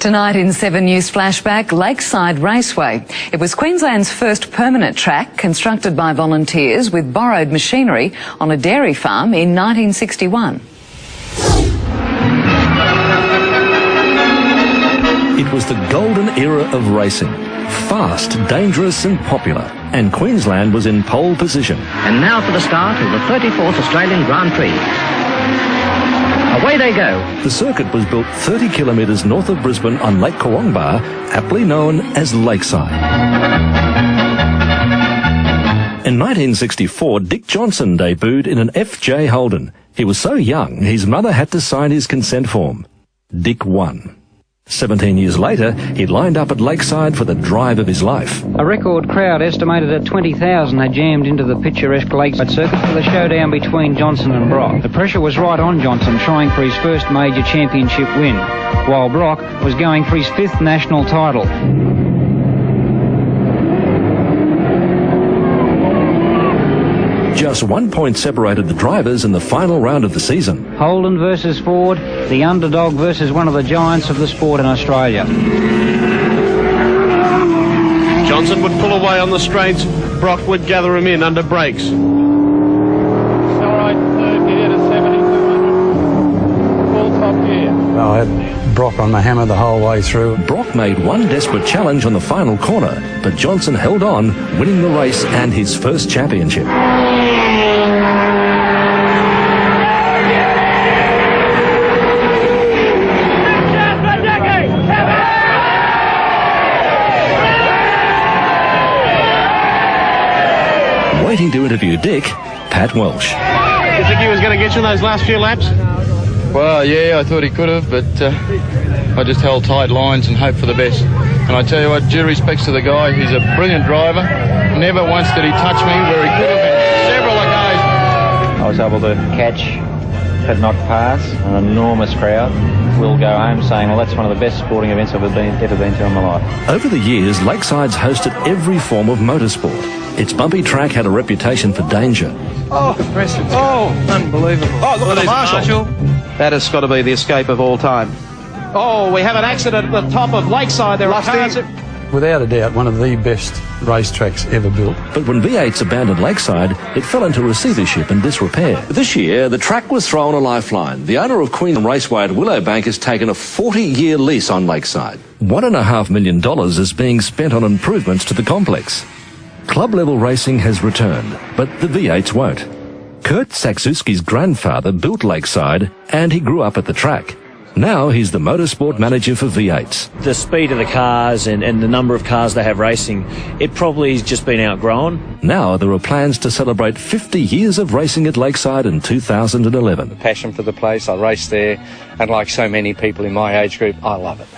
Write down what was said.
Tonight in 7 News Flashback, Lakeside Raceway. It was Queensland's first permanent track constructed by volunteers with borrowed machinery on a dairy farm in 1961. It was the golden era of racing. Fast, dangerous and popular. And Queensland was in pole position. And now for the start of the 34th Australian Grand Prix. Away they go. The circuit was built 30 kilometres north of Brisbane on Lake Kawangbar, aptly known as Lakeside. In 1964, Dick Johnson debuted in an FJ Holden. He was so young, his mother had to sign his consent form. Dick won. 17 years later, he lined up at Lakeside for the drive of his life. A record crowd estimated at 20,000 had jammed into the picturesque Lakeside circuit for the showdown between Johnson and Brock. The pressure was right on Johnson, trying for his first major championship win, while Brock was going for his 5th national title. Just 1 point separated the drivers in the final round of the season. Holden versus Ford, the underdog versus one of the giants of the sport in Australia. Johnson would pull away on the straights. Brock would gather him in under brakes. Accelerate third gear to 7200. Full top gear. Well, I had Brock on my hammer the whole way through. Brock made one desperate challenge on the final corner, but Johnson held on, winning the race and his first championship. Waiting to interview Dick, Pat Welsh. You think he was going to get you in those last few laps? Well, yeah, I thought he could have, but I just held tight lines and hoped for the best. And I tell you what, due respects to the guy, he's a brilliant driver. Never once did he touch me where he could have in several occasions. I was able to catch but not pass. An enormous crowd. We'll go home saying, well, that's one of the best sporting events I've ever been to in my life. Over the years, Lakeside's hosted every form of motorsport. Its bumpy track had a reputation for danger. Oh, impressive. Oh, unbelievable. Oh, look at the Marshall. That has got to be the escape of all time. Oh, we have an accident at the top of Lakeside. There are cars. Without a doubt, one of the best racetracks ever built. But when V8s abandoned Lakeside, it fell into receivership and disrepair. This year, the track was thrown a lifeline. The owner of Queensland Raceway at Willowbank has taken a 40-year lease on Lakeside. $1.5 million is being spent on improvements to the complex. Club-level racing has returned, but the V8s won't. Kurt Saksuski's grandfather built Lakeside, and he grew up at the track. Now he's the motorsport manager for V8s. The speed of the cars and the number of cars they have racing, it probably has just been outgrown. Now there are plans to celebrate 50 years of racing at Lakeside in 2011. Passion for the place, I race there, and like so many people in my age group, I love it.